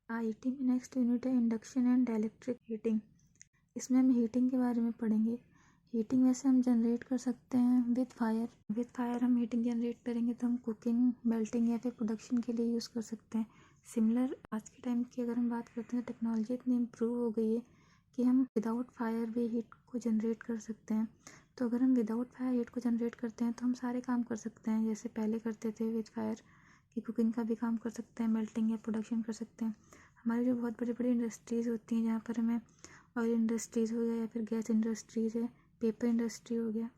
IT में next unit है induction and electric heating. इसमें हम हीटिंग के बारे में पढ़ेंगे। हीटिंग वैसे हम जनरेट कर सकते हैं विद फायर हम हीटिंग जनरेट करेंगे तो हम कुकिंग, मेल्टिंग या फिर प्रोडक्शन के लिए यूज़ कर सकते हैं। सिमिलर आज के टाइम की अगर हम बात करते हैं, टेक्नोलॉजी इतनी इम्प्रूव हो गई है कि हम विदाउट फायर भी हीट को जनरेट कर सकते हैं। तो अगर हम विदाउट फायर हीट को जनरेट करते हैं तो हम सारे काम कर सकते हैं जैसे पहले करते थे विद फायर, कि कुकिंग का भी काम कर सकते हैं, मेल्टिंग या प्रोडक्शन कर सकते हैं। हमारी जो बहुत बड़ी बड़ी इंडस्ट्रीज़ होती हैं जहाँ पर हमें ऑयल इंडस्ट्रीज़ हो गया या फिर गैस इंडस्ट्रीज़ है, पेपर इंडस्ट्री हो गया,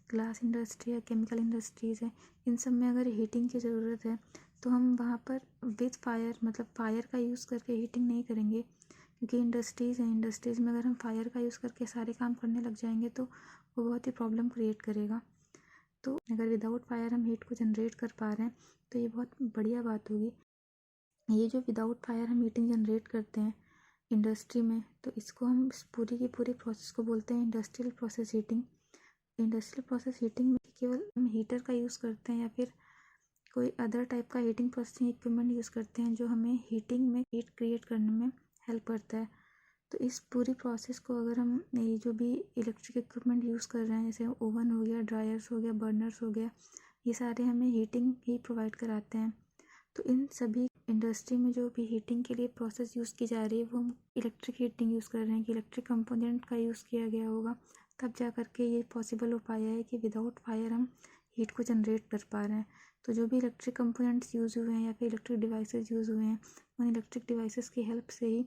ग्लास इंडस्ट्री है, केमिकल इंडस्ट्रीज़ है, इन सब में अगर हीटिंग की ज़रूरत है तो हम वहाँ पर विद फायर मतलब फायर का यूज़ करके हीटिंग नहीं करेंगे, क्योंकि इंडस्ट्रीज़ हैं, इंडस्ट्रीज़ में अगर हम फायर का यूज़ करके सारे काम करने लग जाएंगे तो वो बहुत ही प्रॉब्लम क्रिएट करेगा। तो अगर विदाउट फायर हम हीट को जनरेट कर पा रहे हैं तो ये बहुत बढ़िया बात होगी। ये जो विदाउट फायर हम हीटिंग जनरेट करते हैं इंडस्ट्री में, तो इसको हम इस पूरी की पूरी प्रोसेस को बोलते हैं industrial process heating. Industrial process heating में केवल हम हीटर का यूज़ करते हैं या फिर कोई अदर टाइप का हीटिंग प्रोसेसिंग इक्विपमेंट यूज़ करते हैं जो हमें हीटिंग में हीट क्रिएट करने में हेल्प करता है। तो इस पूरी प्रोसेस को अगर हम ये जो भी इलेक्ट्रिक इक्विपमेंट यूज़ कर रहे हैं जैसे ओवन हो गया, ड्रायर्स हो गया, बर्नर्स हो गया, ये सारे हमें हीटिंग ही प्रोवाइड कराते हैं। तो इन सभी इंडस्ट्री में जो भी हीटिंग के लिए प्रोसेस यूज़ की जा रही है वो हम इलेक्ट्रिक हीटिंग यूज़ कर रहे हैं कि इलेक्ट्रिक कंपोनेंट का यूज़ किया गया होगा, तब जा करके ये पॉसिबल हो पाया है कि विदाउट फायर हम हीट को जनरेट कर पा रहे हैं। तो जो भी इलेक्ट्रिक कंपोनेंट्स यूज़ हुए हैं या फिर इलेक्ट्रिक डिवाइसेस यूज़ हुए हैं, उन इलेक्ट्रिक डिवाइसेस की हेल्प से ही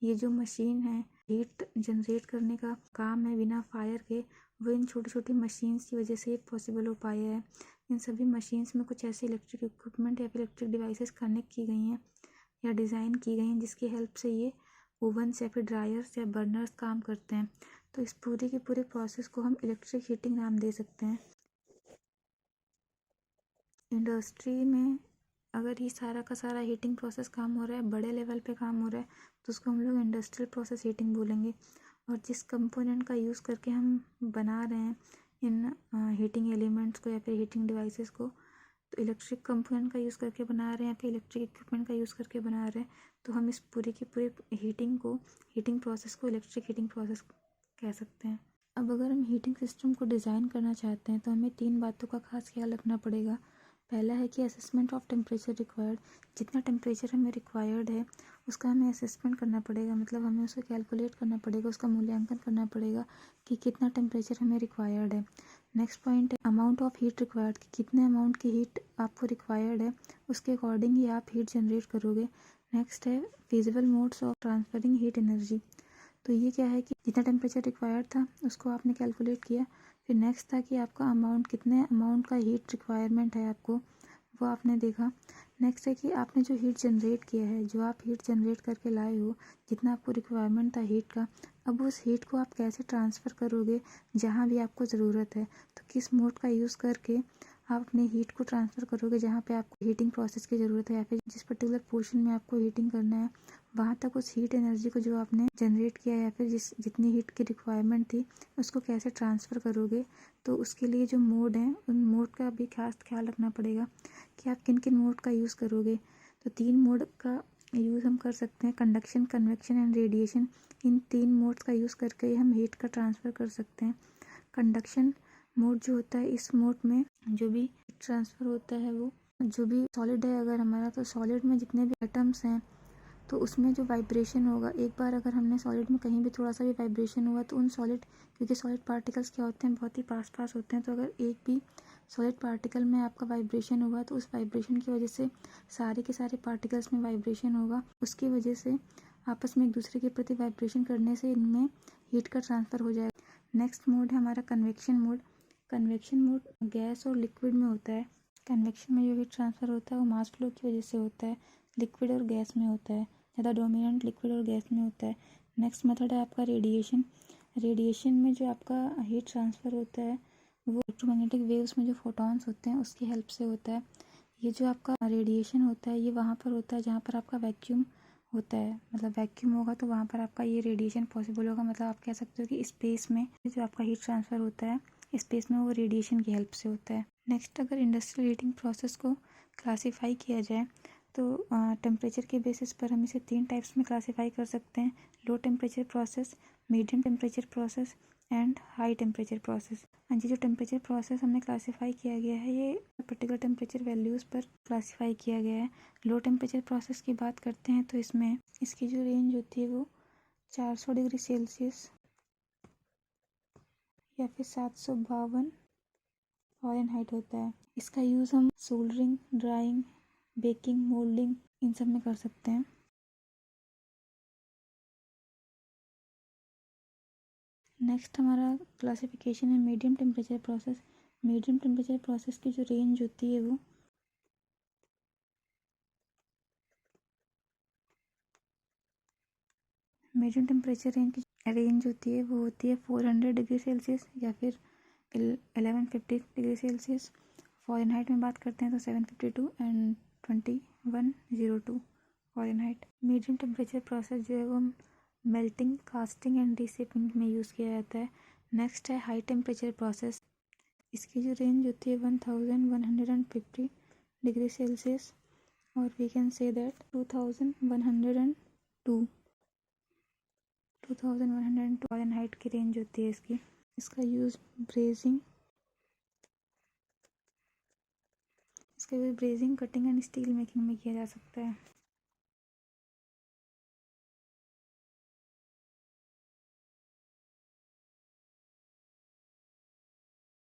ये जो मशीन है हीट जनरेट करने का काम है बिना फायर के, वो इन छोटी छोटी मशीन्स की वजह से पॉसिबल हो पाया है। इन सभी मशीन्स में कुछ ऐसे इलेक्ट्रिक इक्विपमेंट या फिर इलेक्ट्रिक डिवाइसेस कनेक्ट की गई हैं या डिज़ाइन की गई हैं जिसकी हेल्प से ये ओवन्स या फिर ड्रायर्स या बर्नर्स काम करते हैं। तो इस पूरी की पूरी प्रोसेस को हम इलेक्ट्रिक हीटिंग नाम दे सकते हैं। इंडस्ट्री में अगर ये सारा का सारा हीटिंग प्रोसेस काम हो रहा है, बड़े लेवल पे काम हो रहा है, तो उसको हम लोग इंडस्ट्रियल प्रोसेस हीटिंग बोलेंगे। और जिस कंपोनेंट का यूज़ करके हम बना रहे हैं इन हीटिंग एलिमेंट्स को या फिर हीटिंग डिवाइसेस को, तो इलेक्ट्रिक कंपोनेंट का यूज़ करके बना रहे हैं या फिर इलेक्ट्रिक इक्विपमेंट का यूज़ करके बना रहे हैं, तो हम इस पूरी की पूरी हीटिंग प्रोसेस को इलेक्ट्रिक हीटिंग प्रोसेस कह सकते हैं। अब अगर हम हीटिंग सिस्टम को डिज़ाइन करना चाहते हैं तो हमें 3 बातों का खास ख्याल रखना पड़ेगा। पहला है कि असेसमेंट ऑफ टेम्परेचर रिक्वायर्ड, जितना टेम्परेचर हमें रिक्वायर्ड है उसका हमें असेसमेंट करना पड़ेगा, मतलब हमें उसको कैलकुलेट करना पड़ेगा, उसका मूल्यांकन करना पड़ेगा कि कितना टेम्परेचर हमें रिक्वायर्ड है। नेक्स्ट पॉइंट है अमाउंट ऑफ हीट रिक्वायर्ड, कि कितने अमाउंट की हीट आपको रिक्वायर्ड है, उसके अकॉर्डिंग ही आप हीट जनरेट करोगे। नेक्स्ट है feasible modes of transferring heat energy, तो ये क्या है कि जितना टेम्परेचर रिक्वायर्ड था उसको आपने कैलकुलेट किया। फिर नेक्स्ट था कि आपका अमाउंट, कितने अमाउंट का हीट रिक्वायरमेंट है आपको, वो आपने देखा। नेक्स्ट है कि आपने जो हीट जनरेट किया है, जो आप हीट जनरेट करके लाए हो, जितना आपको रिक्वायरमेंट था हीट का, अब उस हीट को आप कैसे ट्रांसफ़र करोगे जहाँ भी आपको ज़रूरत है। तो किस मोड का यूज़ करके आप अपने हीट को ट्रांसफ़र करोगे जहाँ पे आपको हीटिंग प्रोसेस की ज़रूरत है या फिर जिस पर्टिकुलर पोर्शन में आपको हीटिंग करना है वहाँ तक उस हीट एनर्जी को जो आपने जनरेट किया या फिर जितनी हीट की रिक्वायरमेंट थी उसको कैसे ट्रांसफ़र करोगे। तो उसके लिए जो मोड हैं उन मोड का भी खास ख्याल रखना पड़ेगा कि आप किन किन मोड का यूज़ करोगे। तो 3 मोड का यूज़ हम कर सकते हैं, conduction, convection and radiation. In 3 modes का यूज़ करके ही हम हीट का ट्रांसफ़र कर सकते हैं। कंडक्शन मोड जो होता है, इस मोड में जो भी ट्रांसफ़र होता है वो जो भी सॉलिड है अगर हमारा, तो सॉलिड में जितने भी एटम्स हैं तो उसमें जो वाइब्रेशन होगा, एक बार अगर हमने सॉलिड में कहीं भी थोड़ा सा भी वाइब्रेशन हुआ तो उन सॉलिड, क्योंकि सॉलिड पार्टिकल्स क्या होते हैं, बहुत ही पास पास होते हैं, तो अगर एक भी सॉलिड पार्टिकल में आपका वाइब्रेशन हुआ तो उस वाइब्रेशन की वजह से सारे के सारे पार्टिकल्स में वाइब्रेशन होगा, उसकी वजह से आपस में एक दूसरे के प्रति वाइब्रेशन करने से इनमें हीट का ट्रांसफ़र हो जाएगा। नेक्स्ट मोड है हमारा convection mode. Convection mode gas और लिक्विड में होता है। कन्वेक्शन में जो हीट ट्रांसफ़र होता है वो मास फ्लो की वजह से होता है, लिक्विड और गैस में होता है, ज़्यादा डोमिनेंट लिक्विड और गैस में होता है। नेक्स्ट मेथड है आपका रेडिएशन। रेडिएशन में जो आपका हीट ट्रांसफ़र होता है वो इलेक्ट्रोमैग्नेटिक वेव्स में जो फोटॉन्स होते हैं उसकी हेल्प से होता है। ये जो आपका रेडिएशन होता है ये वहाँ पर होता है जहाँ पर आपका वैक्यूम होता है, मतलब वैक्यूम होगा तो वहाँ पर आपका ये रेडिएशन पॉसिबल होगा। मतलब आप कह सकते हो कि स्पेस में जो आपका हीट ट्रांसफ़र होता है स्पेस में वो रेडिएशन की हेल्प से होता है। नेक्स्ट अगर इंडस्ट्रियल हीटिंग प्रोसेस को क्लासीफाई किया जाए तो टेम्परेचर के बेसिस पर हम इसे 3 टाइप्स में क्लासीफाई कर सकते हैं: low temperature process, medium temperature process and high temperature process. हाँ जी, जो टेम्परेचर प्रोसेस हमने क्लासीफाई किया गया है ये पर्टिकुलर टेम्परेचर वैल्यूज़ पर क्लासीफाई किया गया है। लो टेम्परेचर प्रोसेस की बात करते हैं तो इसमें इसकी जो रेंज होती है वो 400 डिग्री सेल्सियस या फिर 752 फ़ारेनहाइट होता है। इसका यूज़ हम सोल्डरिंग, ड्राइंग, बेकिंग, मोल्डिंग इन सब में कर सकते हैं। नेक्स्ट हमारा क्लासिफिकेशन है medium temperature process. Medium temperature process की जो रेंज होती है वो मीडियम टेम्परेचर रेंज होती है वो होती है 400 डिग्री सेल्सियस या फिर 1150 डिग्री सेल्सियस। फ़ारेनहाइट में बात करते हैं तो 752 and 2102 Fahrenheit. Medium temperature process जो है वो मेल्टिंग, कास्टिंग एंड रीशेपिंग में यूज़ किया जाता है। नेक्स्ट है हाई टेम्परेचर प्रोसेस। इसकी जो रेंज होती है 1150 डिग्री सेल्सियस और we can say that 2102 Fahrenheit की रेंज होती है इसकी। इसका use brazing, cutting and steel making में किया जा सकता है।